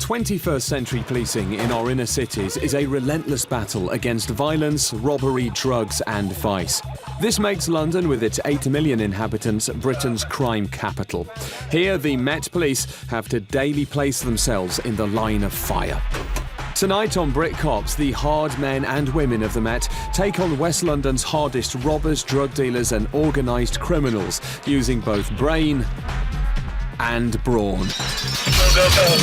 21st century policing in our inner cities is a relentless battle against violence, robbery, drugs and vice. This makes London, with its 8 million inhabitants, Britain's crime capital. Here, the Met Police have to daily place themselves in the line of fire. Tonight on Brit Cops, the hard men and women of the Met take on West London's hardest robbers, drug dealers and organised criminals, using both brain and brawn. Go, go, go.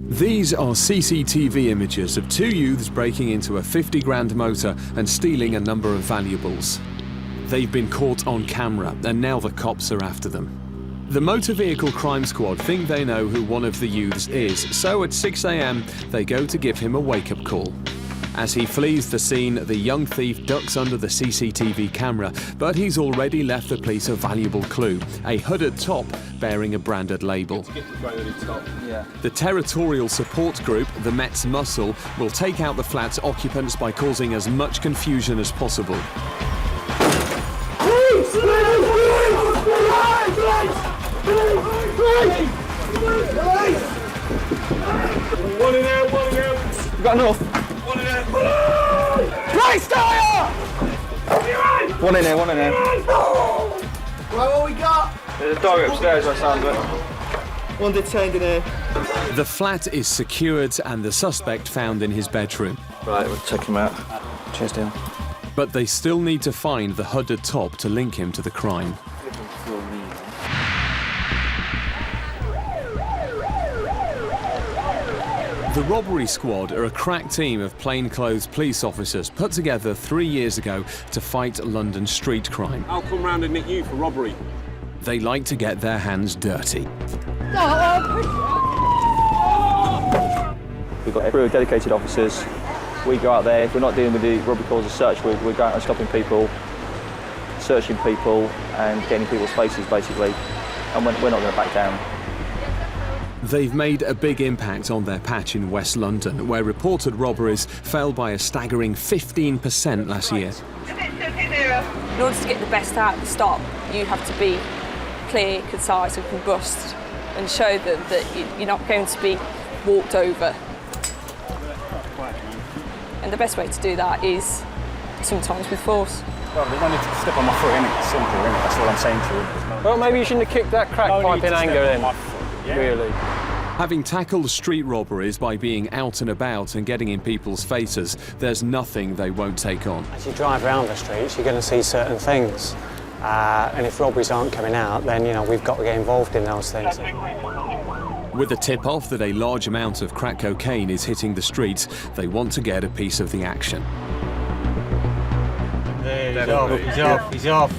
These are CCTV images of two youths breaking into a 50 grand motor and stealing a number of valuables. They've been caught on camera and now the cops are after them. The motor vehicle crime squad think they know who one of the youths is, so at 6 a.m. they go to give him a wake-up call. As he flees the scene, the young thief ducks under the CCTV camera, but he's already left the police a valuable clue, a hooded top bearing a branded label. The territorial support group, the Met's Muscle, will take out the flat's occupants by causing as much confusion as possible. One in there, one in there. You got enough? One in there. Right, fire! One in there, one in there. Right, what we got? There's a dog upstairs, I sound it. One detained in here. The flat is secured and the suspect found in his bedroom. Right, we'll check him out. Cheers, Dale. But they still need to find the hooded top to link him to the crime. The Robbery Squad are a crack team of plainclothes police officers put together 3 years ago to fight London street crime. I'll come round and nick you for robbery. They like to get their hands dirty. We've got a crew of dedicated officers. We go out there, if we're not dealing with the robbery calls as such, we're going out and stopping people, searching people and getting people's faces basically, and we're not going to back down. They've made a big impact on their patch in West London, where reported robberies fell by a staggering 15% last year. In order to get the best out of the stop, you have to be clear, concise and robust and show that you're not going to be walked over. And the best way to do that is sometimes with force. Well, there's no need to step on my foot, innit? It's simple, innit? That's what I'm saying to you. Well, maybe you shouldn't have kicked that crack pipe in anger then. Yeah. Really. Having tackled street robberies by being out and about and getting in people's faces, there's nothing they won't take on. As you drive around the streets, you're going to see certain things. And if robberies aren't coming out, then, you know, we've got to get involved in those things. With a tip-off that a large amount of crack cocaine is hitting the streets, they want to get a piece of the action. He's off, he's off.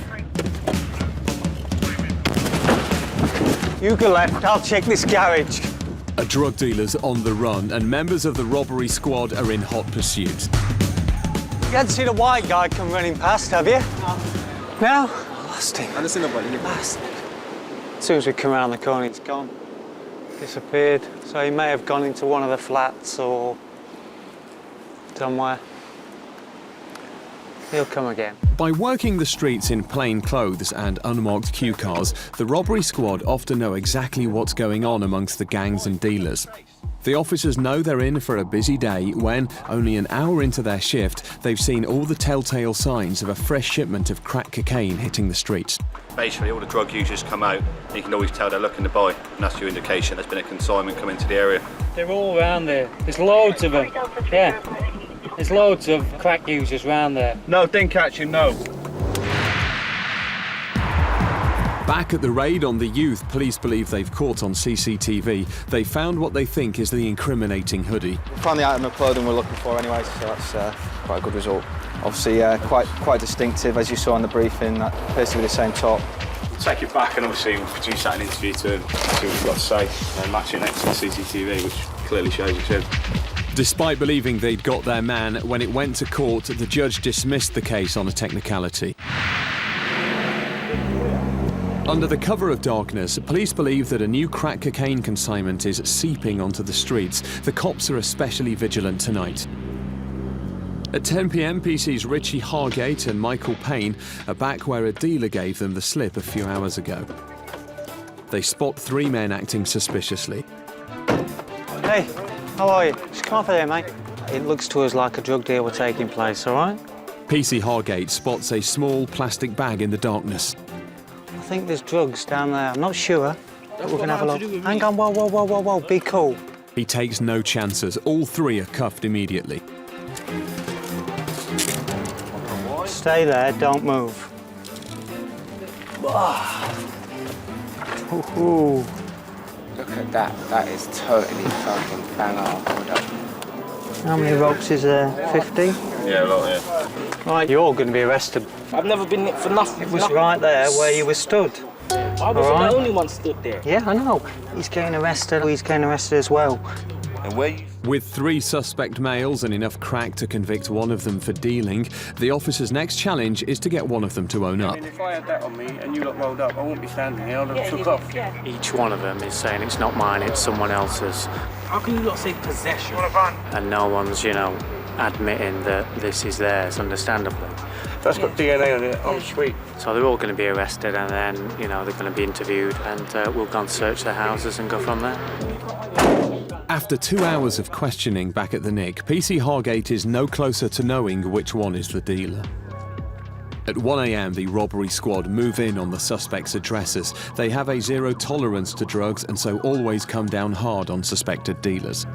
You go left, I'll check this garage. A drug dealer's on the run and members of the Robbery Squad are in hot pursuit. You hadn't seen a white guy come running past, have you? No? Lost him. I haven't seen nobody. As soon as we come around the corner, he's gone. Disappeared. So he may have gone into one of the flats or somewhere. He'll come again. By working the streets in plain clothes and unmarked queue cars, the Robbery Squad often know exactly what's going on amongst the gangs and dealers. The officers know they're in for a busy day when, only an hour into their shift, they've seen all the telltale signs of a fresh shipment of crack cocaine hitting the streets. Basically, all the drug users come out, and you can always tell they're looking to buy, and that's your indication there's been a consignment come into the area. They're all around there. There's loads of them. Yeah. There's loads of crack users around there. No, didn't catch him, no. Back at the raid on the youth police believe they've caught on CCTV, they found what they think is the incriminating hoodie. We found the item of clothing we're looking for anyway, so that's quite a good result. Obviously, quite distinctive, as you saw on the briefing, that appears to be the same top. We'll take it back and obviously we'll produce that in an interview to him, see what we've got to say, and match it next to the CCTV, which clearly shows it's him. Despite believing they'd got their man, when it went to court, the judge dismissed the case on a technicality. Under the cover of darkness, police believe that a new crack cocaine consignment is seeping onto the streets. The cops are especially vigilant tonight. At 10 p.m, PC's Richie Hargate and Michael Payne are back where a dealer gave them the slip a few hours ago. They spot 3 men acting suspiciously. Hey, how are you? Just come over there, mate. It looks to us like a drug deal was taking place, all right? PC Hargate spots a small plastic bag in the darkness. I think there's drugs down there. I'm not sure, but we're gonna have a look. Hang on, whoa, be cool. He takes no chances. All 3 are cuffed immediately. Stay there, don't move. Ooh. Look at that. That is totally fucking bang on. How many ropes is there? 50? Yeah, a lot, yeah. Right, you're all going to be arrested. I've never been nicked for nothing. It was right there where you were stood. I wasn't the only one stood there. Yeah, I know. He's getting arrested. He's getting arrested as well. And where you... With 3 suspect males and enough crack to convict one of them for dealing, the officer's next challenge is to get one of them to own up. If I had that on me and you got rolled up, I wouldn't be standing here. I'd have took off. Yeah. Each one of them is saying it's not mine, it's someone else's. How can you not say possession? And no one's, admitting that this is theirs, understandably. That's got DNA on it. Oh, sweet. So they're all going to be arrested and then, they're going to be interviewed and we'll go and search their houses and go from there. After 2 hours of questioning back at the Nick, PC Hargate is no closer to knowing which one is the dealer. At 1 a.m, the robbery squad move in on the suspects' addresses. They have a zero tolerance to drugs and so always come down hard on suspected dealers.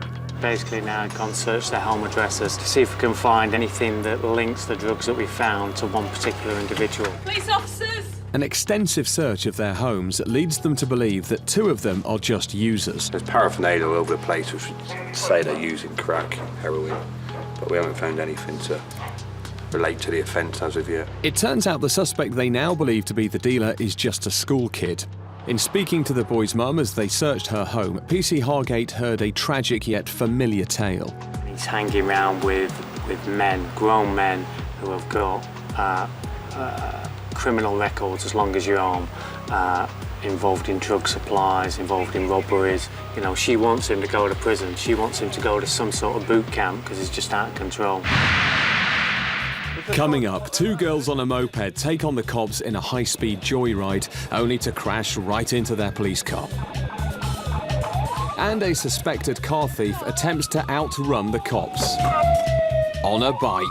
Basically now I've gone search their home addresses to see if we can find anything that links the drugs that we found to one particular individual. Police officers! An extensive search of their homes leads them to believe that 2 of them are just users. There's paraphernalia all over the place which would say they're using crack, heroin, but we haven't found anything to relate to the offence as of yet. It turns out the suspect they now believe to be the dealer is just a school kid. In speaking to the boy's mum as they searched her home, PC Hargate heard a tragic yet familiar tale. He's hanging around with men, grown men, who have got criminal records as long as your arm, involved in drug supplies, involved in robberies. She wants him to go to prison. She wants him to go to some sort of boot camp because he's just out of control. Coming up, 2 girls on a moped take on the cops in a high-speed joyride, only to crash right into their police car. And a suspected car thief attempts to outrun the cops on a bike.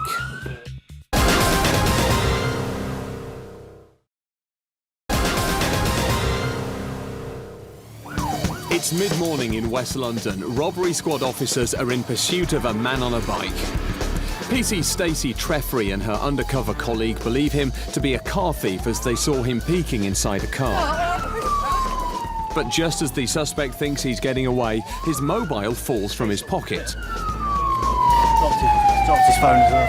It's mid-morning in West London. Robbery squad officers are in pursuit of a man on a bike. PC Stacey Treffry and her undercover colleague believe him to be a car thief as they saw him peeking inside a car. But just as the suspect thinks he's getting away, his mobile falls from his pocket. Dropped his phone as well.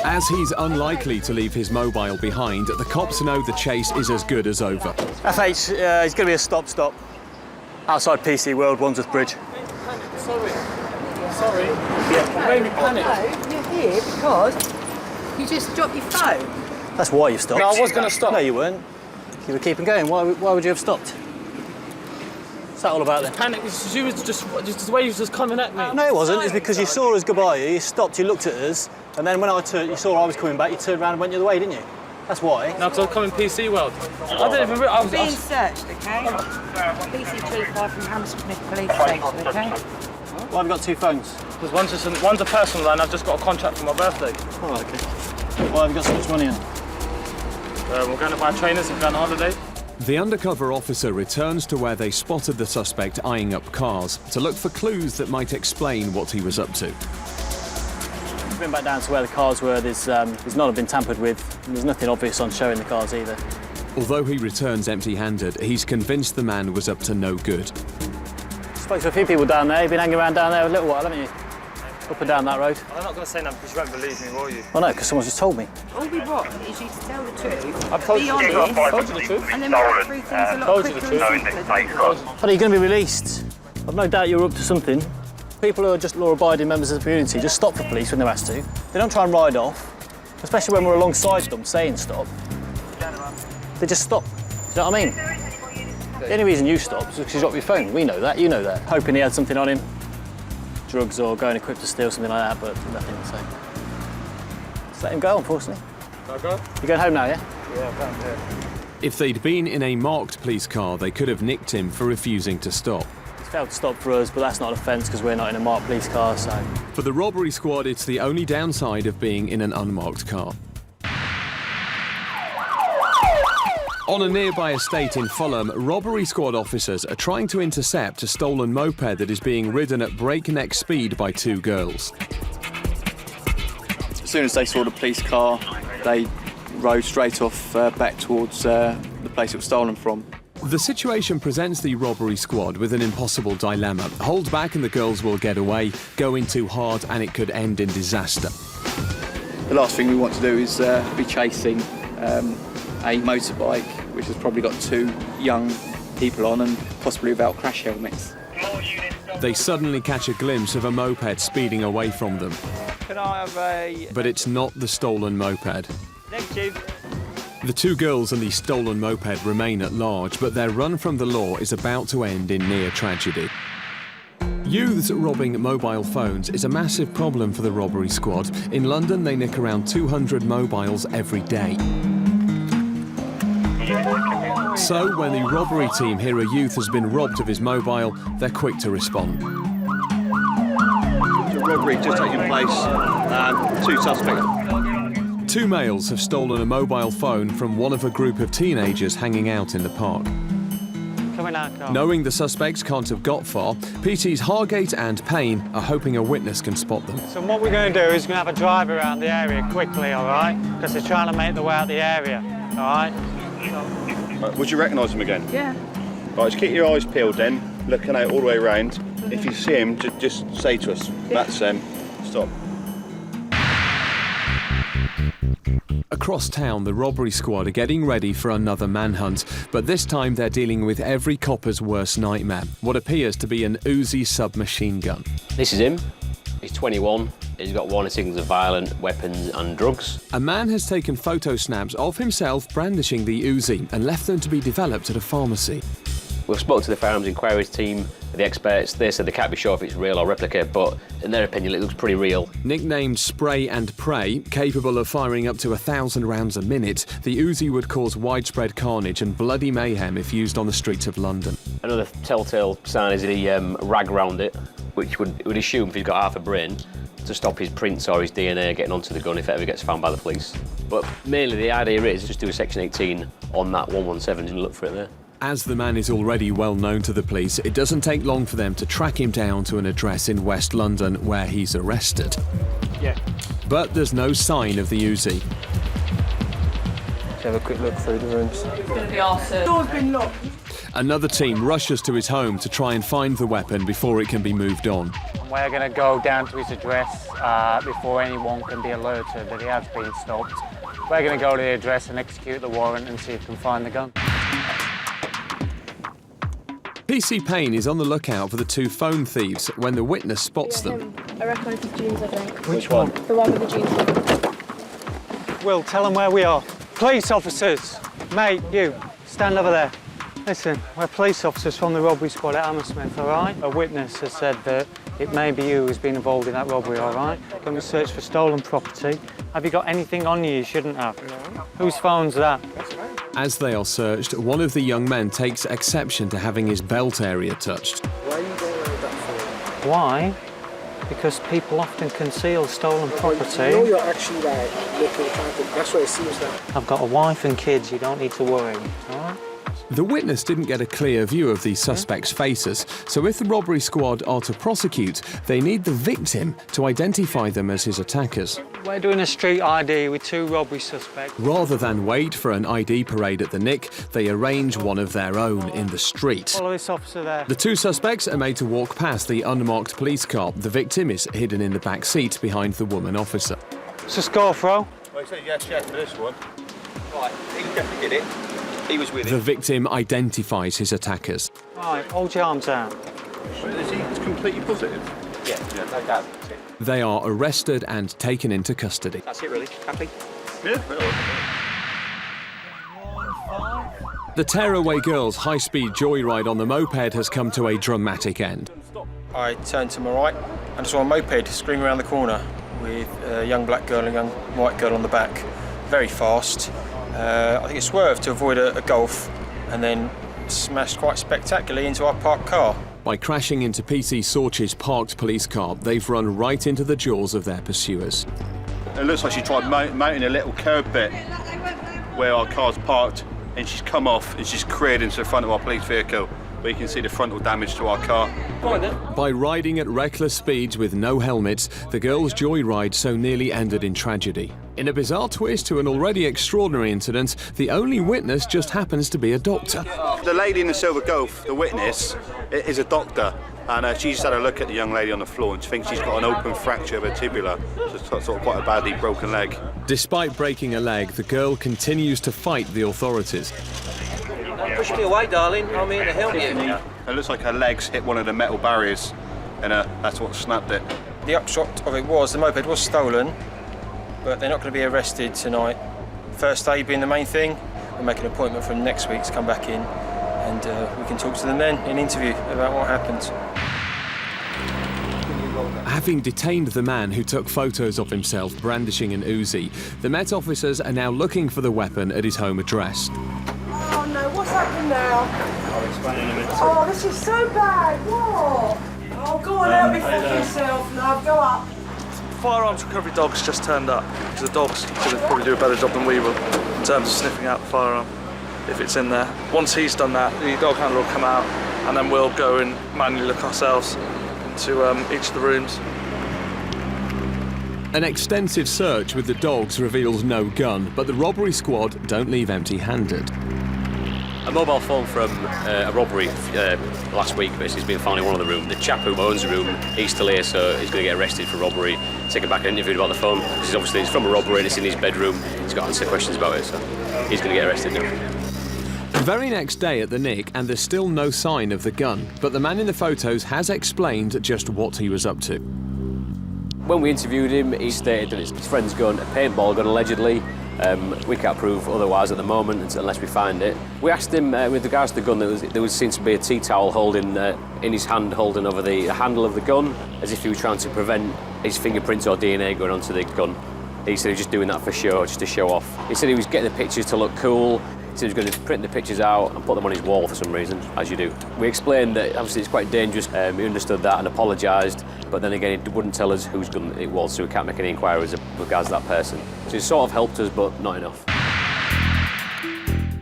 As he's unlikely to leave his mobile behind, the cops know the chase is as good as over. FH, it's going to be a stop. Outside PC World, Wandsworth Bridge. Sorry. Yeah. Made me panic. No, you're here because you just dropped your phone. That's why you stopped. No, I was going to stop. No, you weren't. You were keeping going. Why would you have stopped? What's that all about then? Panic. She was just the way you was just coming at me. No, it wasn't. It's because you saw us go by you, you stopped, you looked at us, and then when you saw I was coming back, you turned around and went the other way, didn't you? That's why. No, because I was coming PC World. I didn't even realise. Being searched, okay? PC 25 from Hammersmith Police Station, okay? Why have you got 2 phones? Because one's a personal and I've just got a contract for my birthday. Oh, okay. Why have you got so much money in? We're going to buy trainers and going on holiday. The undercover officer returns to where they spotted the suspect eyeing up cars to look for clues that might explain what he was up to. We've been back down to where the cars were. There's not been tampered with. There's nothing obvious on showing the cars either. Although he returns empty-handed, he's convinced the man was up to no good. Spoke to a few people down there. You've been hanging around down there a little while, haven't you? Up and down that road. I'm not going to say nothing because you won't believe me, will you? Well, no, because someone's just told me. All we want is you to tell the truth, I've told be you. honest, I've told you the truth. and then we'll get through things a lot Told you the quicker truth. and simpler. But are you going to be released? I've no doubt you're up to something. People who are just law-abiding members of the community just stop for police when they're asked to. They don't try and ride off, especially when we're alongside them saying stop. They just stop. you know what I mean? The only reason you stopped was because you dropped your phone. We know that, you know that. Hoping he had something on him, drugs or going equipped to steal, something like that, but nothing to say. Just let him go, unfortunately. Can I go? You're going home now, yeah? Yeah, I'm going there. If they'd been in a marked police car, they could have nicked him for refusing to stop. He's failed to stop for us, but that's not an offence because we're not in a marked police car, so... For the robbery squad, it's the only downside of being in an unmarked car. On a nearby estate in Fulham, robbery squad officers are trying to intercept a stolen moped that is being ridden at breakneck speed by two girls. As soon as they saw the police car, they rode straight off back towards the place it was stolen from. The situation presents the robbery squad with an impossible dilemma. Hold back and the girls will get away, go in too hard and it could end in disaster. The last thing we want to do is be chasing a motorbike which has probably got two young people on and possibly without crash helmets. They suddenly catch a glimpse of a moped speeding away from them. Can I have a... But it's not the stolen moped. Negative. The two girls and the stolen moped remain at large, but their run from the law is about to end in near tragedy. Youths robbing mobile phones is a massive problem for the robbery squad. In London, they nick around 200 mobiles every day. So, when the robbery team hear a youth has been robbed of his mobile, they're quick to respond. The robbery just taking place, two suspects. Two males have stolen a mobile phone from one of a group of teenagers hanging out in the park. Knowing the suspects can't have got far, PT's Hargate and Payne are hoping a witness can spot them. So what we're going to do is we're going to have a drive around the area quickly, all right? Because they're trying to make their way out the area, all right? Right, would you recognise them again? Yeah. Right, just keep your eyes peeled then, looking out all the way around. If you see him, just say to us, that's them, stop. Across town, the robbery squad are getting ready for another manhunt, but this time they're dealing with every copper's worst nightmare, what appears to be an Uzi submachine gun. This is him. He's 21. He's got warning signals of violent weapons and drugs. A man has taken photo snaps of himself brandishing the Uzi and left them to be developed at a pharmacy. We've spoken to the firearms inquiries team, the experts. They said they can't be sure if it's real or replica, but in their opinion, it looks pretty real. Nicknamed Spray and Pray, capable of firing up to 1,000 rounds a minute, the Uzi would cause widespread carnage and bloody mayhem if used on the streets of London. Another telltale sign is the rag round it, which would assume if he's got half a brain, to stop his prints or his DNA getting onto the gun if it ever gets found by the police. But mainly the idea is just do a Section 18 on that 117 and look for it there. As the man is already well known to the police, it doesn't take long for them to track him down to an address in West London where he's arrested. Yeah. But there's no sign of the Uzi. Let's have a quick look through the rooms. It's going to be awesome. Door's been locked. Another team rushes to his home to try and find the weapon before it can be moved on. We're going to go down to his address before anyone can be alerted that he has been stopped. We're going to go to the address and execute the warrant and see if we can find the gun. PC Payne is on the lookout for the two phone thieves when the witness spots them. I recognise his jeans, I think. Which one? The one with the jeans. Will, tell them where we are. Police officers! Mate, you, stand over there. Listen, we're police officers from the robbery squad at Hammersmith, all right? A witness has said that it may be you who's been involved in that robbery, all right? Going to search for stolen property. Have you got anything on you shouldn't have? No. Whose phone's that? As they are searched, one of the young men takes exception to having his belt area touched. Why are you going around that phone? Why? Because people often conceal stolen property. You know you're actually like looking trying to, that's what it seems like. I've got a wife and kids, you don't need to worry, all right? The witness didn't get a clear view of the suspects' faces, so if the robbery squad are to prosecute, they need the victim to identify them as his attackers. We're doing a street ID with two robbery suspects. Rather than wait for an ID parade at the Nick, they arrange one of their own in the street. Follow this officer there. The two suspects are made to walk past the unmarked police car. The victim is hidden in the back seat behind the woman officer. It's a score, Fro. Well, he said yes for this one. Right, he definitely did it. He was with The victim identifies his attackers. Right, hold your arms out. Is he completely positive? Yeah, no doubt. They are arrested and taken into custody. That's it really. Happy? Yeah. The Tearaway Girls' high-speed joyride on the moped has come to a dramatic end. I turned to my right and saw a moped screaming around the corner with a young black girl and a young white girl on the back, very fast. I think it swerved to avoid a Golf and then smashed quite spectacularly into our parked car. By crashing into PC Sorch's parked police car, they've run right into the jaws of their pursuers. It looks like she tried mounting a little curb bit where our car's parked, and she's come off and she's cleared into the front of our police vehicle, where you can see the frontal damage to our car. By riding at reckless speeds with no helmets, the girls' joyride so nearly ended in tragedy. In a bizarre twist to an already extraordinary incident, the only witness just happens to be a doctor. The lady in the silver Golf, the witness, is a doctor, and she just had a look at the young lady on the floor and she thinks she's got an open fracture of her tibula, so it's sort of quite a badly broken leg. Despite breaking a leg, the girl continues to fight the authorities. Push me away, darling. I'm here to help you. It looks like her legs hit one of the metal barriers, and that's what snapped it. The upshot of it was the moped was stolen, but they're not going to be arrested tonight. First aid being the main thing. We'll make an appointment for next week to come back in, and we can talk to them then in interview about what happened. Having detained the man who took photos of himself brandishing an Uzi, the Met officers are now looking for the weapon at his home address. Oh no, what's happened now? I'll explain in a minute. Oh, this is so bad. What? Oh, go on, help me fuck yourself, love. Go up. Firearms recovery dogs just turned up, because the dogs could probably do a better job than we will in terms of sniffing out the firearm if it's in there. Once he's done that, the dog handler will come out and then we'll go and manually look ourselves into each of the rooms. An extensive search with the dogs reveals no gun, but the robbery squad don't leave empty-handed. A mobile phone from a robbery last week basically has been found in one of the rooms. The chap who owns the room, he's still here, so he's going to get arrested for robbery, taken back and interviewed about the phone, because obviously it's from a robbery and it's in his bedroom. He's got to answer questions about it, so he's going to get arrested now. The very next day at the Nick, and there's still no sign of the gun, but the man in the photos has explained just what he was up to. When we interviewed him, he stated that it's his friend's gun, a paintball gun allegedly. We can't prove otherwise at the moment unless we find it. We asked him with regards to the gun, there seems to be a tea towel holding in his hand, holding over the handle of the gun, as if he was trying to prevent his fingerprints or DNA going onto the gun. He said he was just doing that for show, just to show off. He said he was getting the pictures to look cool. He said he was going to print the pictures out and put them on his wall for some reason, as you do. We explained that obviously it's quite dangerous. He understood that and apologised, but then again he wouldn't tell us whose gun it was, so we can't make any inquiries regards to that person. So he sort of helped us, but not enough.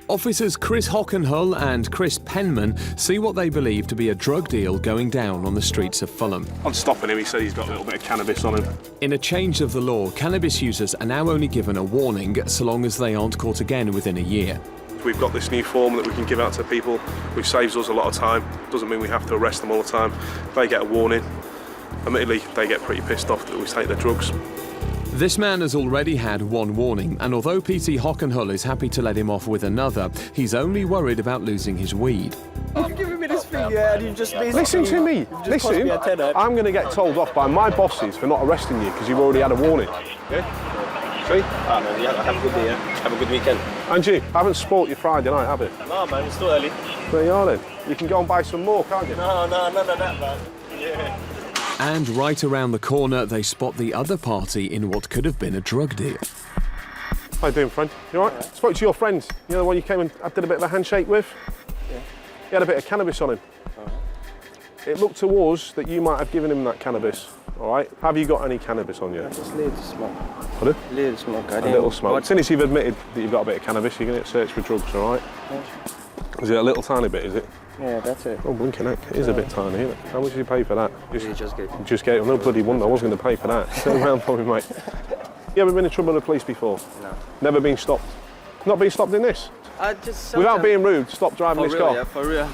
Officers Chris Hockenhull and Chris Penman see what they believe to be a drug deal going down on the streets of Fulham. I'm stopping him, he said he's got a little bit of cannabis on him. In a change of the law, cannabis users are now only given a warning so long as they aren't caught again within a year. We've got this new form that we can give out to people, which saves us a lot of time. Doesn't mean we have to arrest them all the time. They get a warning. Admittedly, they get pretty pissed off that we take their drugs. This man has already had one warning, and although PT Hockenhull is happy to let him off with another, he's only worried about losing his weed. You've given me this thing, yeah, and you've just been... Listen to me. Listen, I'm going to get told off by my bosses for not arresting you because you've already had a warning. Yeah? See? Alright, man, yeah, have a good day, yeah? Have a good weekend. And you, haven't spoilt your Friday night, have it? No, man, it's still early. There you are then. You can go and buy some more, can't you? No, none of that, man. Yeah. And right around the corner, they spot the other party in what could have been a drug deal. How you doing, friend? You all right? Spoke to your friend. You know the one you came and did a bit of a handshake with? Yeah. He had a bit of cannabis on him. It looked to us that you might have given him that cannabis, all right? Have you got any cannabis on you? Just a little smoke. Pardon? A little smoke. A little smoke. Since you've admitted that you've got a bit of cannabis, you're going to get searched for drugs, all right? Yeah. Is it a little tiny bit, is it? Yeah, that's it. Oh, blinking heck. It is a bit tiny, isn't it? How much did you pay for that? Just get it. Just get it. No bloody wonder I wasn't going to pay for that. Turn around for me, mate. You haven't been in trouble with the police before? No. Never been stopped? Not been stopped in this? I just... Without being rude, stop driving this car. Yeah, for real.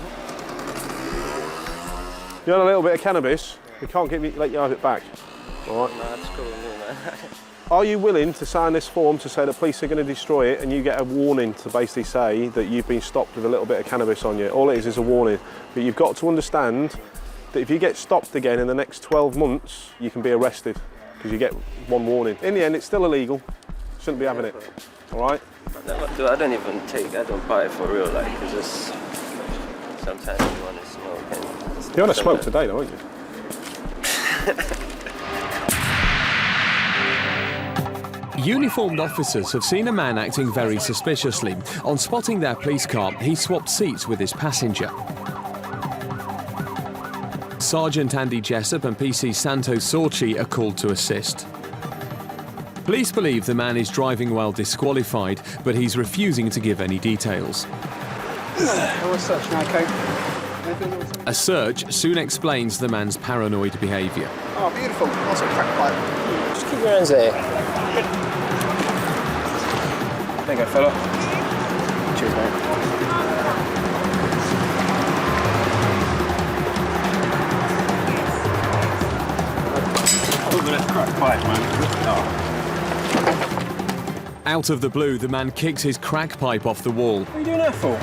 You had a little bit of cannabis, we can't let you have it back. All right? No, that's cool, man. Are you willing to sign this form to say the police are going to destroy it and you get a warning to basically say that you've been stopped with a little bit of cannabis on you? All it is a warning. But you've got to understand that if you get stopped again in the next 12 months, you can be arrested because you get one warning. In the end, it's still illegal. Shouldn't be having it. All right? I don't buy it for real, like, it's just sometimes you want to smoke. And You want to smoke today, though, aren't you? Uniformed officers have seen a man acting very suspiciously. On spotting their police car, he swapped seats with his passenger. Sergeant Andy Jessup and PC Santo Sorchi are called to assist. Police believe the man is driving while disqualified, but he's refusing to give any details. A search soon explains the man's paranoid behaviour. Oh, beautiful. That's a crack pipe. Just keep your hands there. There you go, fella. Cheers, mate. Out of the blue, the man kicks his crack pipe off the wall. What are you doing that for?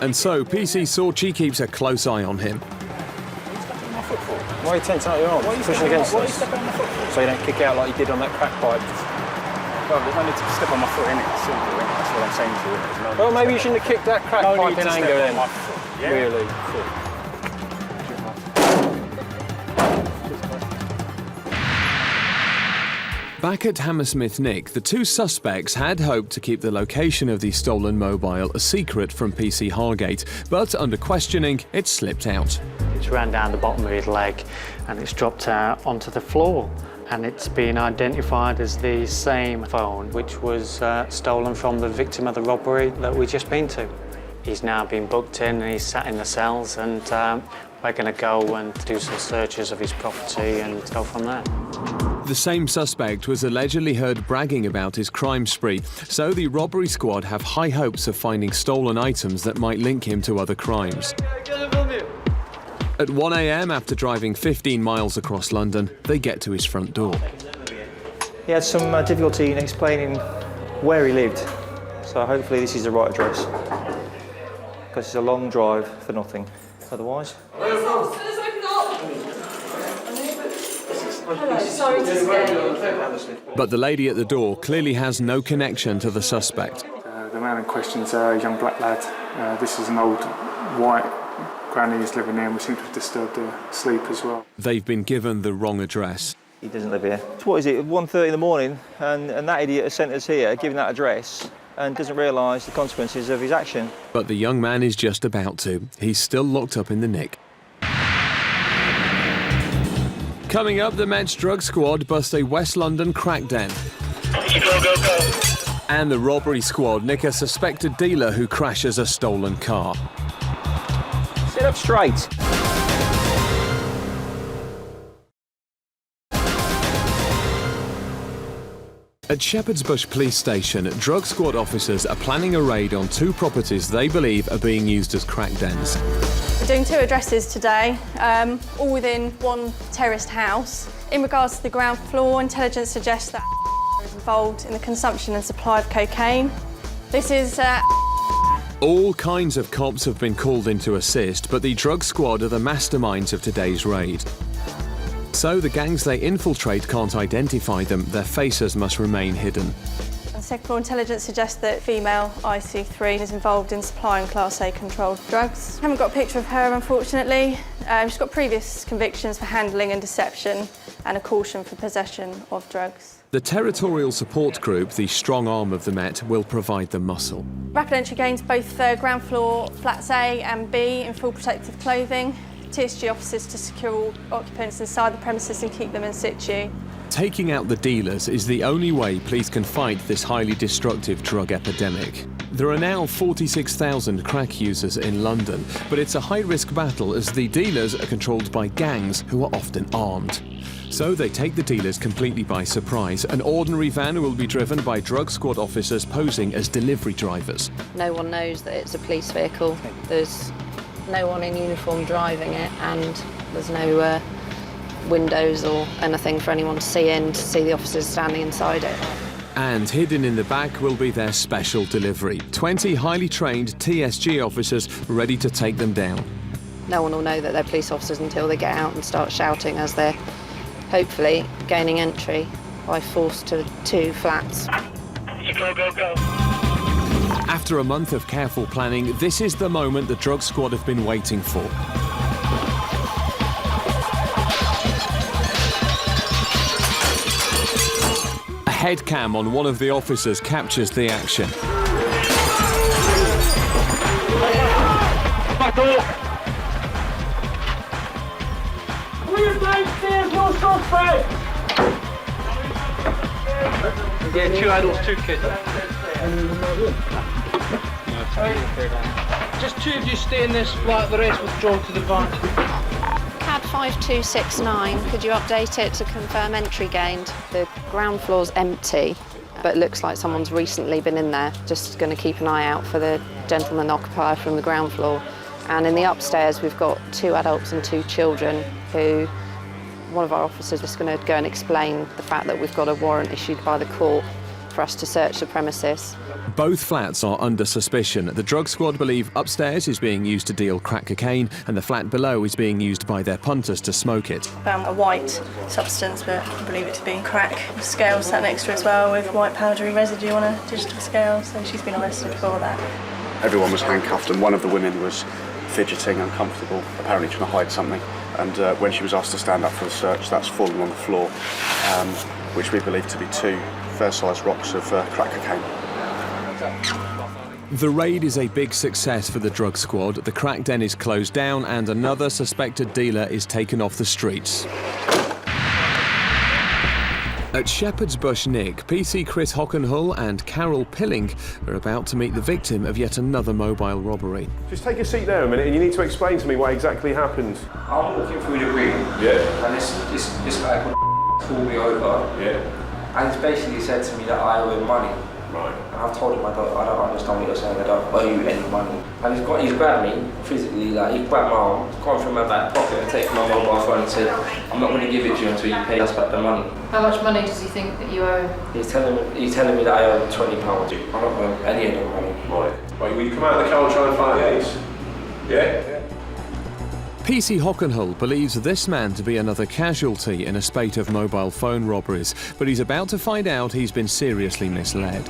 And so PC Sorchi keeps a close eye on him. Why are you tensing out your arm? Why are you pushing against us? So you don't kick out like you did on that crack pipe. Well, there's no need to step on my foot in it. That's what I'm saying to you. Well, maybe you shouldn't have kicked that crack pipe in anger then. Yeah. Really? Back at Hammersmith Nick, the two suspects had hoped to keep the location of the stolen mobile a secret from PC Hargate, but under questioning, it slipped out. It's ran down the bottom of his leg and it's dropped out onto the floor. And it's been identified as the same phone which was stolen from the victim of the robbery that we've just been to. He's now been booked in and he's sat in the cells, and we're going to go and do some searches of his property and go from there. The same suspect was allegedly heard bragging about his crime spree, so the robbery squad have high hopes of finding stolen items that might link him to other crimes. At 1 a.m, after driving 15 miles across London, they get to his front door. He had some difficulty in explaining where he lived, so hopefully this is the right address, because it's a long drive for nothing otherwise. Hello, sorry to scare you. But the lady at the door clearly has no connection to the suspect. The man in question is a young black lad. This is an old white granny who's living here, and we seem to have disturbed her sleep as well. They've been given the wrong address. He doesn't live here. What is it, 1:30 in the morning, and that idiot has sent us here, given that address, and doesn't realise the consequences of his action. But the young man is just about to. He's still locked up in the nick. Coming up, the Met's drug squad bust a West London crack den. Go. And the robbery squad nick a suspected dealer who crashes a stolen car. Sit up straight. At Shepherd's Bush Police Station, drug squad officers are planning a raid on two properties they believe are being used as crack dens. We're doing two addresses today, all within one terraced house. In regards to the ground floor, intelligence suggests that is involved in the consumption and supply of cocaine. This is All kinds of cops have been called in to assist, but the drug squad are the masterminds of today's raid. So the gangs they infiltrate can't identify them, their faces must remain hidden. second floor intelligence suggests that female IC3 is involved in supplying Class A controlled drugs. Haven't got a picture of her, unfortunately. She's got previous convictions for handling and deception and a caution for possession of drugs. The territorial support group, the strong arm of the Met, will provide the muscle. Rapid entry gains both ground floor flats A and B in full protective clothing. TSG officers to secure all occupants inside the premises and keep them in situ. Taking out the dealers is the only way police can fight this highly destructive drug epidemic. There are now 46,000 crack users in London, but it's a high-risk battle as the dealers are controlled by gangs who are often armed. So they take the dealers completely by surprise. An ordinary van will be driven by drug squad officers posing as delivery drivers. No one knows that it's a police vehicle. There's no one in uniform driving it, and there's no windows or anything for anyone to see in, to see the officers standing inside it. And hidden in the back will be their special delivery. 20 highly trained TSG officers ready to take them down. No one will know that they're police officers until they get out and start shouting as they're hopefully gaining entry by force to 2 flats. Go, go, go. After a month of careful planning, this is the moment the drug squad have been waiting for. A head cam on one of the officers captures the action. Back off! Please downstairs, no suspect! Yeah, 2 adults, 2 kids. Just 2 of you stay in this flat, the rest withdraw to the van. CAD 5269, could you update it to confirm entry gained? The ground floor's empty, but it looks like someone's recently been in there. Just going to keep an eye out for the gentleman occupier from the ground floor. And in the upstairs, we've got 2 adults and 2 children who one of our officers is going to go and explain the fact that we've got a warrant issued by the court for us to search the premises. Both flats are under suspicion. The drug squad believe upstairs is being used to deal crack cocaine and the flat below is being used by their punters to smoke it. Found a white substance, but I believe it to be crack. Scale sat next to her as well with white powdery residue on a digital scale, so she's been arrested for that. Everyone was handcuffed and one of the women was fidgeting, uncomfortable, apparently trying to hide something. And when she was asked to stand up for the search, that's fallen on the floor, which we believe to be 2 fair-sized rocks of crack cocaine. The raid is a big success for the drug squad. The crack den is closed down and another suspected dealer is taken off the streets. At Shepherd's Bush Nick, PC Chris Hockenhull and Carol Pilling are about to meet the victim of yet another mobile robbery. Just take a seat there a minute and you need to explain to me what exactly happened. I'm walking through the ring. Yeah. And this guy pulled me over. Yeah. And he's basically said to me that I owe him money. Right. And I've told him I don't understand what you're saying, I don't owe you any money. And he's grabbed me physically, like he grabbed my arm, gone through my back pocket and taken my mobile phone and said, I'm not going to give it to you until you pay us back the money. How much money does he think that you owe? He's telling me that I owe him £20. I'm not owing any of the money. Right. Will you come out of the car and try and find these? Yeah? PC Hockenhull believes this man to be another casualty in a spate of mobile phone robberies, but he's about to find out he's been seriously misled.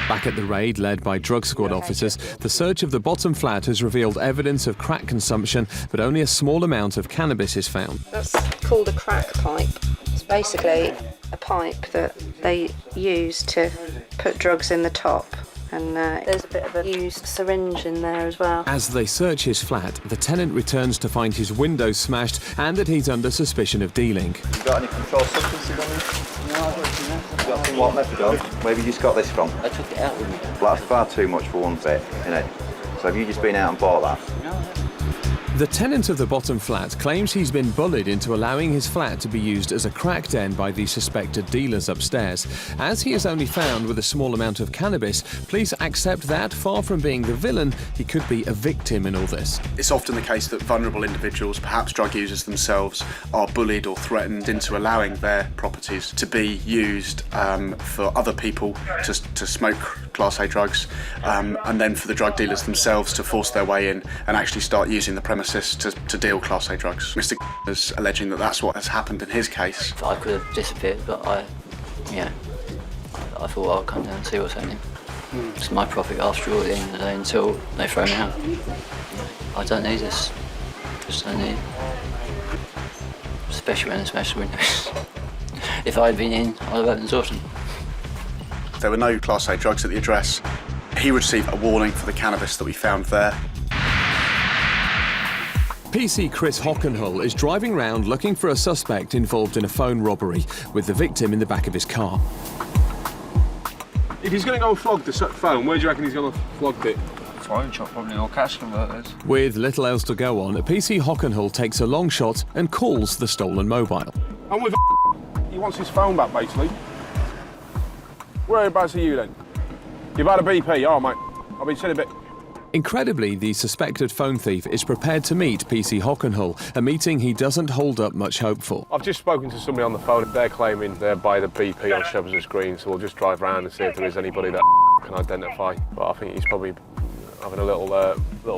Back at the raid, led by drug squad officers, the search of the bottom flat has revealed evidence of crack consumption, but only a small amount of cannabis is found. That's called a crack pipe. It's basically a pipe that they use to put drugs in the top. And there's a bit of a used syringe in there as well. As they search his flat, the tenant returns to find his windows smashed and that he's under suspicion of dealing. You got any controlled substances on you? No, I don't think that. You got from what methadone? Where have you just got this from? I took it out with me. Well, that's far too much for one bit, innit? So have you just been out and bought that? No. The tenant of the bottom flat claims he's been bullied into allowing his flat to be used as a crack den by the suspected dealers upstairs. As he is only found with a small amount of cannabis, police accept that, far from being the villain, he could be a victim in all this. It's often the case that vulnerable individuals, perhaps drug users themselves, are bullied or threatened into allowing their properties to be used for other people to smoke Class A drugs, and then for the drug dealers themselves to force their way in and actually start using the premises to deal Class A drugs. Mr. is alleging that that's what has happened in his case. I could have disappeared, but I thought I'd come down and see what's happening. It's my profit after all at the end of the day until they throw me out. I don't need this. Just don't need it. Especially when it's smashed windows. If I'd been in, I'd have opened the door. There were no Class A drugs at the address. He received a warning for the cannabis that we found there. PC Chris Hockenhull is driving around looking for a suspect involved in a phone robbery, with the victim in the back of his car. If he's going to go and flog the phone, where do you reckon he's going to flog it? Phone shop, probably, or cash converters. With little else to go on, PC Hockenhull takes a long shot and calls the stolen mobile. I'm with he wants his phone back, basically. Whereabouts are you then? You've had a BP, oh mate. I've been sitting a bit. Incredibly, the suspected phone thief is prepared to meet PC Hockenhull, a meeting he doesn't hold up much hope for. I've just spoken to somebody on the phone. They're claiming they're by the BP on Shepherd's Green, so we'll just drive around and see if there is anybody that can identify. But I think he's probably having a little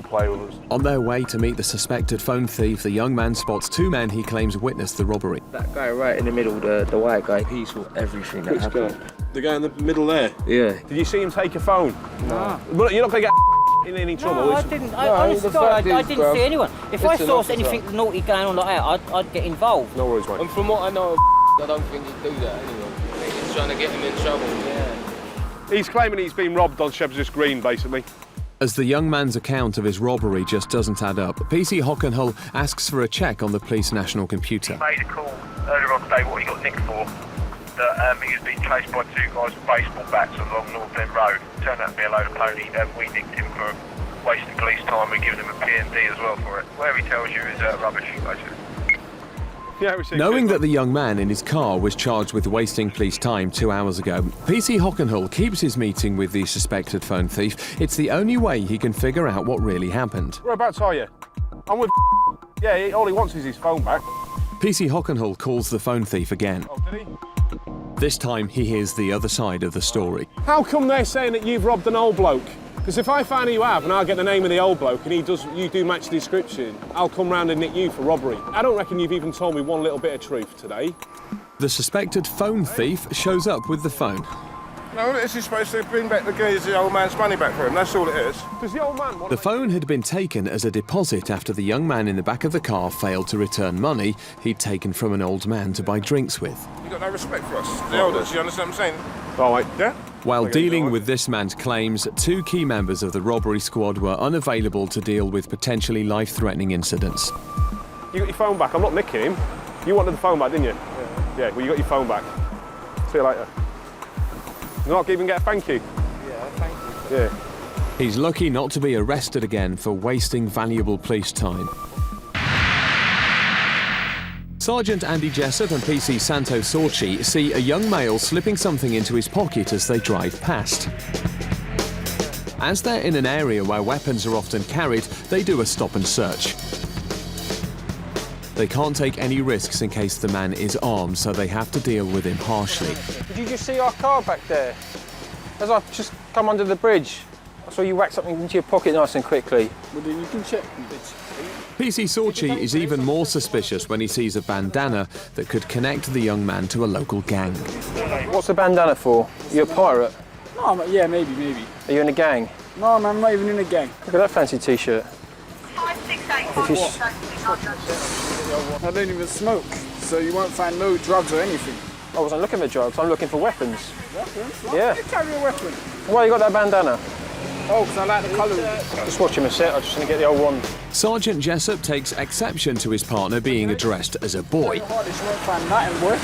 play with us. On their way to meet the suspected phone thief, the young man spots 2 men he claims witnessed the robbery. That guy right in the middle, the white guy, he saw everything that happened. The guy in the middle there? Yeah. Did you see him take a phone? No. But you're not going to get in any trouble. No, I didn't. I didn't see anyone. If I saw anything naughty going on like that, I'd get involved. No worries, mate. And from what I know, I don't think he'd do that anyway. I think he's trying to get him in trouble. Yeah. He's claiming he's been robbed on Shepherd's Green, basically. As the young man's account of his robbery just doesn't add up, PC Hockenhull asks for a check on the police national computer. He made a call earlier on today, what he got nicked for, that he was being chased by two guys with baseball bats along North End Road. Turned out to be a load of pony. We nicked him for wasting police time. We given him a PND as well for it. Whatever he tells you is rubbish, basically. Knowing that the young man in his car was charged with wasting police time 2 hours ago, PC Hockenhull keeps his meeting with the suspected phone thief. It's the only way he can figure out what really happened. Whereabouts are you? I'm with Yeah, all he wants is his phone back. PC Hockenhull calls the phone thief again. Oh, did he? This time he hears the other side of the story. How come they're saying that you've robbed an old bloke? Because if I find who you have and I get the name of the old bloke and you do match the description, I'll come round and nick you for robbery. I don't reckon you've even told me one little bit of truth today. The suspected phone thief shows up with the phone. No, this is supposed to bring back the old man's money back for him, that's all it is. Does the old man want The phone had been taken as a deposit after the young man in the back of the car failed to return money he'd taken from an old man to buy drinks with. You've got no respect for us, the elders, you understand what I'm saying? All right. Yeah? While dealing with this man's claims, two key members of the robbery squad were unavailable to deal with potentially life-threatening incidents. You got your phone back? I'm not nicking him. You wanted the phone back, didn't you? Yeah, well, you got your phone back. See you later. You're not even get a thank you? Yeah, thank you. Yeah. He's lucky not to be arrested again for wasting valuable police time. Sergeant Andy Jessup and PC Santo Sorci see a young male slipping something into his pocket as they drive past. As they're in an area where weapons are often carried, they do a stop and search. They can't take any risks in case the man is armed, so they have to deal with him harshly. Did you just see our car back there? As I've just come under the bridge, I saw you whack something into your pocket nice and quickly. Well, then you can check. PC Sorci is even more suspicious when he sees a bandana that could connect the young man to a local gang. What's the bandana for? You a pirate? No, yeah, maybe. Are you in a gang? No, man, I'm not even in a gang. Look at that fancy t-shirt. I don't even smoke, so you won't find no drugs or anything. I wasn't looking for drugs, I'm looking for weapons. Weapons? Yeah. You carry a weapon. Why you got that bandana? Oh, because I like the colour. Just watch him a set, I just want to get the old one. Sergeant Jessup takes exception to his partner being addressed as a boy. You won't find nothing, boy.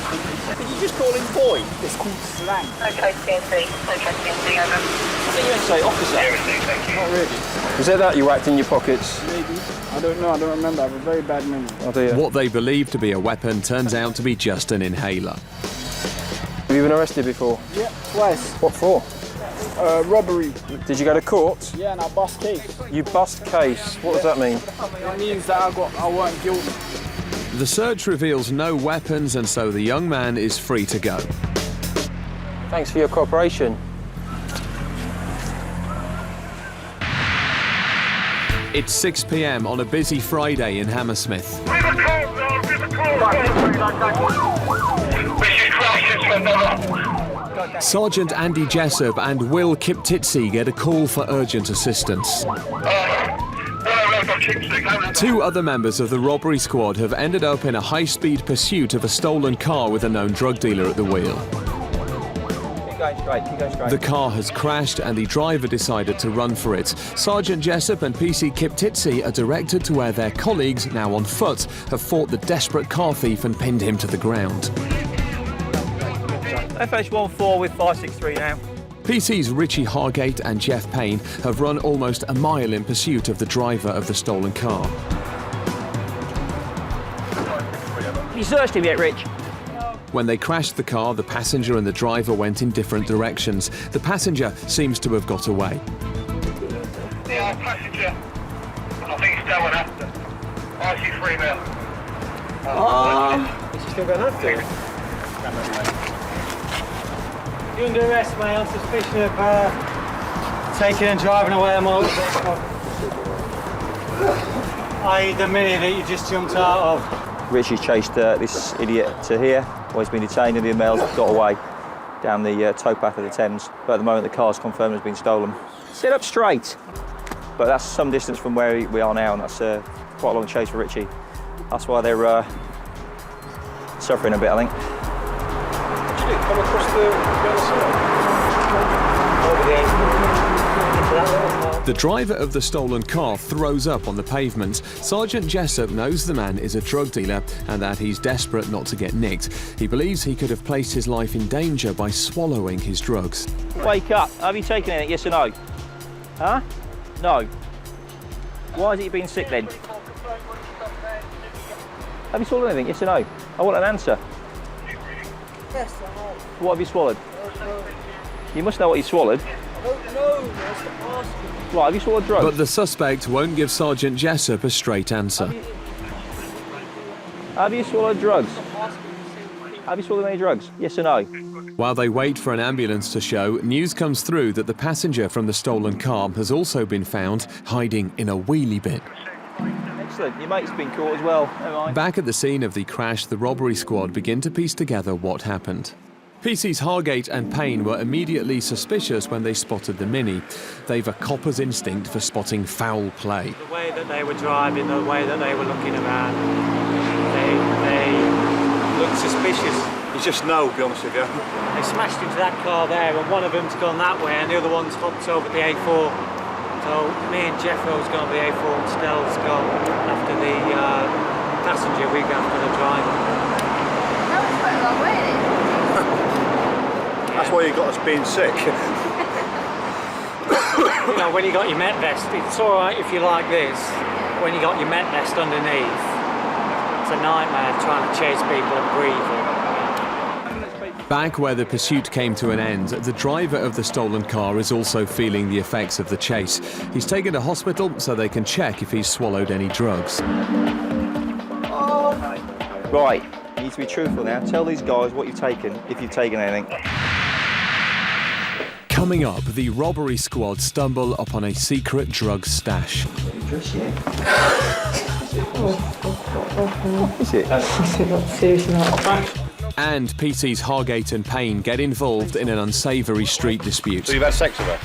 Did you just call him boy? It's called slang. Okay, TNT. Okay, TNT, over. I think you meant to say officer. Thank you. Not really. Is that you whacked in your pockets? Maybe. I don't know, I don't remember. I have a very bad memory. Oh dear. What they believe to be a weapon turns out to be just an inhaler. Have you been arrested before? Yeah, twice. What for? Robbery. Did you go to court? Yeah, and I bust case. You bust case? What does that mean? It means that I weren't guilty. The search reveals no weapons, and so the young man is free to go. Thanks for your cooperation. It's 6 p.m. on a busy Friday in Hammersmith. Sergeant Andy Jessup and Will Kiptitsi get a call for urgent assistance. Two other members of the robbery squad have ended up in a high-speed pursuit of a stolen car with a known drug dealer at the wheel. Keep going straight. The car has crashed and the driver decided to run for it. Sergeant Jessup and PC Kiptitsi are directed to where their colleagues, now on foot, have fought the desperate car thief and pinned him to the ground. FH14 with 563 now. PC's Richie Hargate and Jeff Payne have run almost a mile in pursuit of the driver of the stolen car. You searched him yet, Rich? When they crashed the car, the passenger and the driver went in different directions. The passenger seems to have got away. Yeah, passenger. I think he's going after. IC3 now. Is he still going after? You're under arrest, mate, on suspicion of taking and driving away a motorcycle. I.e. the Mini that you just jumped out of. Richie chased this idiot to here, while he's been detained, and the males got away. down the towpath of the Thames. But at the moment, the car's confirmed has been stolen. Sit up straight. But that's some distance from where we are now, and that's quite a long chase for Richie. That's why they're suffering a bit, I think. Actually, come across the other side. The driver of the stolen car throws up on the pavement. Sergeant Jessup knows the man is a drug dealer and that he's desperate not to get nicked. He believes he could have placed his life in danger by swallowing his drugs. Wake up. Have you taken anything, yes or no? Huh? No. Why is it you being sick then? Have you swallowed anything, yes or no? I want an answer. Yes, I have. What have you swallowed? You must know what you swallowed. Right, have you swallowed drugs? But the suspect won't give Sergeant Jessup a straight answer. Have you swallowed drugs? Have you swallowed any drugs? Yes or no? While they wait for an ambulance to show, news comes through that the passenger from the stolen car has also been found hiding in a wheelie bin. Excellent, your mate's been caught as well. Never mind. Back at the scene of the crash, the robbery squad begin to piece together what happened. PC's Hargate and Payne were immediately suspicious when they spotted the Mini. They've a copper's instinct for spotting foul play. The way that they were driving, the way that they were looking around, they looked suspicious. You just know, to be honest with you. They smashed into that car there, and one of them's gone that way, and the other one's hopped over the A4. So me and Jeffro's gone to the A4, and Stell's gone after the passenger. We go after the driver. That was quite a long way. That's why you got us being sick. You know, when you got your Met vest, it's all right if you like this. When you got your Met vest underneath, it's a nightmare trying to chase people and breathe. Back where the pursuit came to an end, the driver of the stolen car is also feeling the effects of the chase. He's taken to hospital so they can check if he's swallowed any drugs. Right, you need to be truthful now. Tell these guys what you've taken, if you've taken anything. Coming up, the robbery squad stumble upon a secret drug stash. Is it? And PC's Hargate and Payne get involved in an unsavoury street dispute. So you've had sex with her?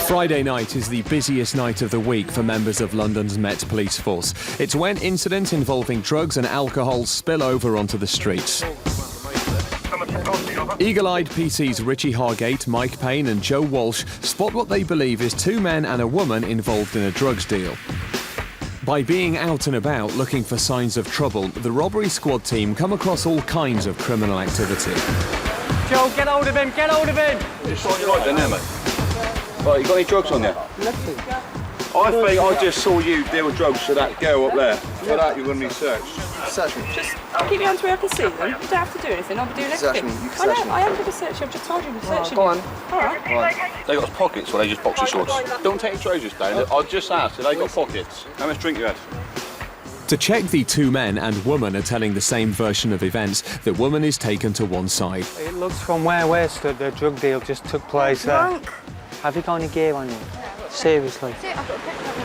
Friday night is the busiest night of the week for members of London's Met Police Force. It's when incidents involving drugs and alcohol spill over onto the streets. Eagle-eyed PC's Richie Hargate, Mike Payne and Joe Walsh spot what they believe is two men and a woman involved in a drugs deal. By being out and about looking for signs of trouble, the robbery squad team come across all kinds of criminal activity. Joe, get hold of him, get hold of him! Just like you like then, mate. Right, you got any drugs on you? Nothing. I think I just saw you deal with drugs to that girl up there. For that, you're going to be searched. Search me. Just keep your hands where I can see them. You don't have to do anything. I'll be doing everything. Search me. You can I know. search me. I am going to search you. I've just told you I'm searching. Go on. All right. They got pockets or they just boxer shorts? Don't take your trousers down. I just asked if they got pockets. How much drink you had? To check the two men and woman are telling the same version of events, the woman is taken to one side. It looks from where we're stood, the drug deal just took place there. Have you got any gear on you? Seriously? See, I've got a picture of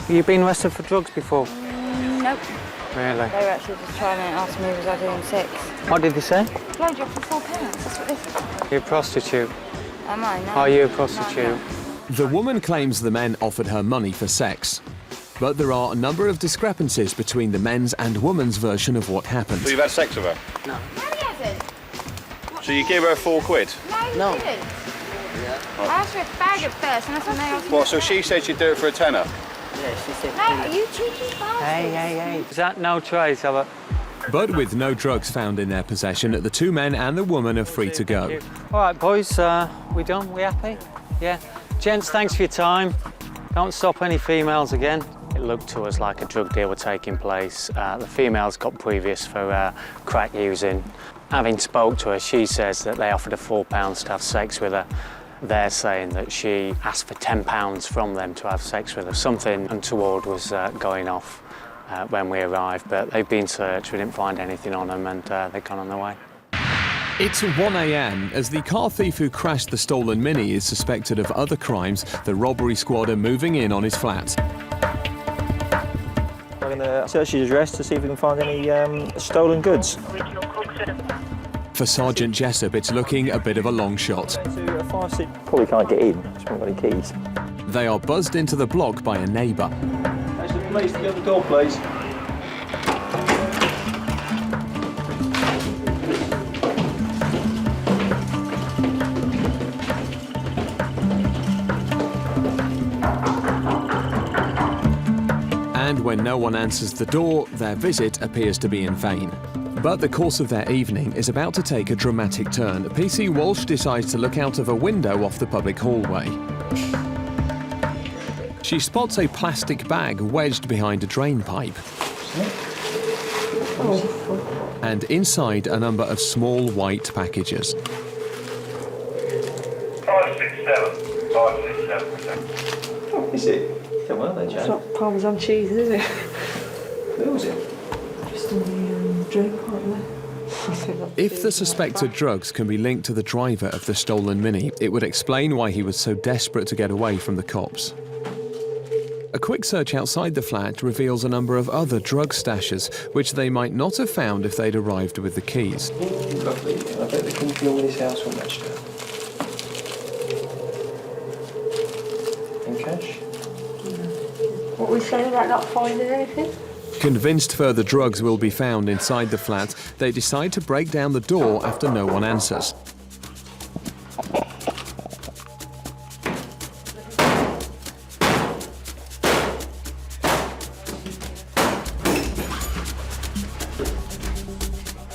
them. You been arrested for drugs before? Nope. Really? They were actually just trying to ask me was I doing sex. What did they say? Load you up for £4. That's what they said. You're a prostitute. Am I? No. Are you a prostitute? No. The woman claims the men offered her money for sex. But there are a number of discrepancies between the men's and woman's version of what happened. So you've had sex with her? No. No, he hasn't. So you gave her £4? No, he didn't. I asked her a fag at first, and that's when they asked me. What, so she said she'd do it for a tenner? Yeah, she said. No, are you cheeky bastard? Hey. Is that no trace of it? But with no drugs found in their possession, the two men and the woman are free to go. All right, boys, we done? We happy? Yeah. Gents, thanks for your time. Don't stop any females again. It looked to us like a drug deal was taking place. The females got previous for crack using. Having spoke to her, she says that they offered her £4 to have sex with her. They're saying that she asked for £10 from them to have sex with her. Something untoward was going off when we arrived, but they've been searched. We didn't find anything on them, and they've gone on their way. It's 1 a.m. As the car thief who crashed the stolen Mini is suspected of other crimes, the robbery squad are moving in on his flat. to search his address to see if we can find any stolen goods. For Sergeant Jessup, it's looking a bit of a long shot. Probably can't get in, just haven't got any keys. They are buzzed into the block by a neighbour. There's the police to get the door, please. And when no one answers the door, their visit appears to be in vain. But the course of their evening is about to take a dramatic turn. PC Walsh decides to look out of a window off the public hallway. She spots a plastic bag wedged behind a drain pipe. And inside a number of small white packages. 567. 567. Oh, is it? Don't well then, Jane. It's not Parmesan cheese, is it? Where was it? Just in the drain pipe there. If the suspected drugs can be linked to the driver of the stolen Mini, it would explain why he was so desperate to get away from the cops. A quick search outside the flat reveals a number of other drug stashes, which they might not have found if they'd arrived with the keys. Lovely. I bet they couldn't feel this house all matched up. In cash? What were we saying about not finding anything? Convinced further drugs will be found inside the flat, they decide to break down the door after no one answers.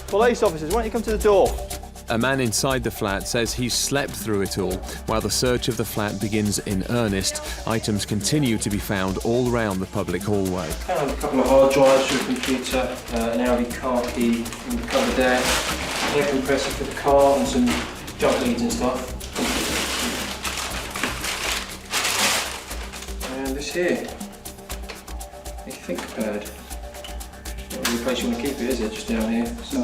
Police officers, why don't you come to the door? A man inside the flat says he's slept through it all. While the search of the flat begins in earnest, items continue to be found all around the public hallway. Found a couple of hard drives for a computer, an Audi car key in the cupboard there, air compressor for the car and some junk leads and stuff. And this here, a ThinkPad. Not really the place you want to keep it, is it? Just down here. So,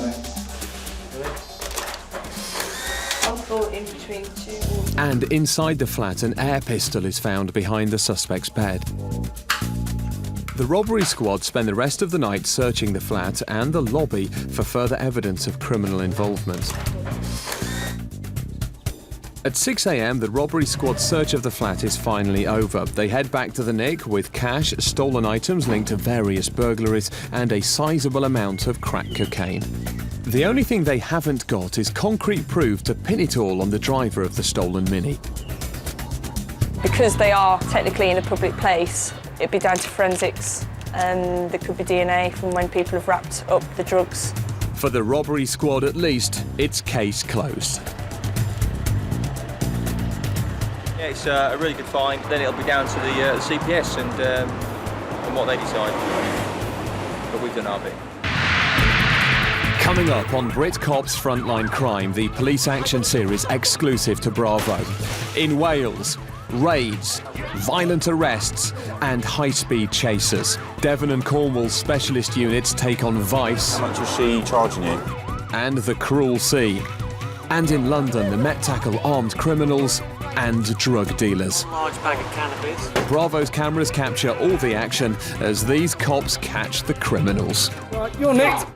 In between two walls. And inside the flat, an air pistol is found behind the suspect's bed. The robbery squad spend the rest of the night searching the flat and the lobby for further evidence of criminal involvement. At 6 a.m, the robbery squad's search of the flat is finally over. They head back to the Nick with cash, stolen items linked to various burglaries, and a sizable amount of crack cocaine. The only thing they haven't got is concrete proof to pin it all on the driver of the stolen Mini. Because they are technically in a public place, it'd be down to forensics, and there could be DNA from when people have wrapped up the drugs. For the robbery squad at least, it's case closed. Yeah, it's a really good find. Then it'll be down to the CPS and what they decide. But we've done our bit. Coming up on Brit Cops Frontline Crime, the police action series exclusive to Bravo. In Wales, raids, violent arrests and high-speed chases. Devon and Cornwall's specialist units take on vice. How much was she charging you? And the cruel sea. And in London, the Met tackle armed criminals and drug dealers. Large bag of cannabis. Bravo's cameras capture all the action as these cops catch the criminals. Right, you're next.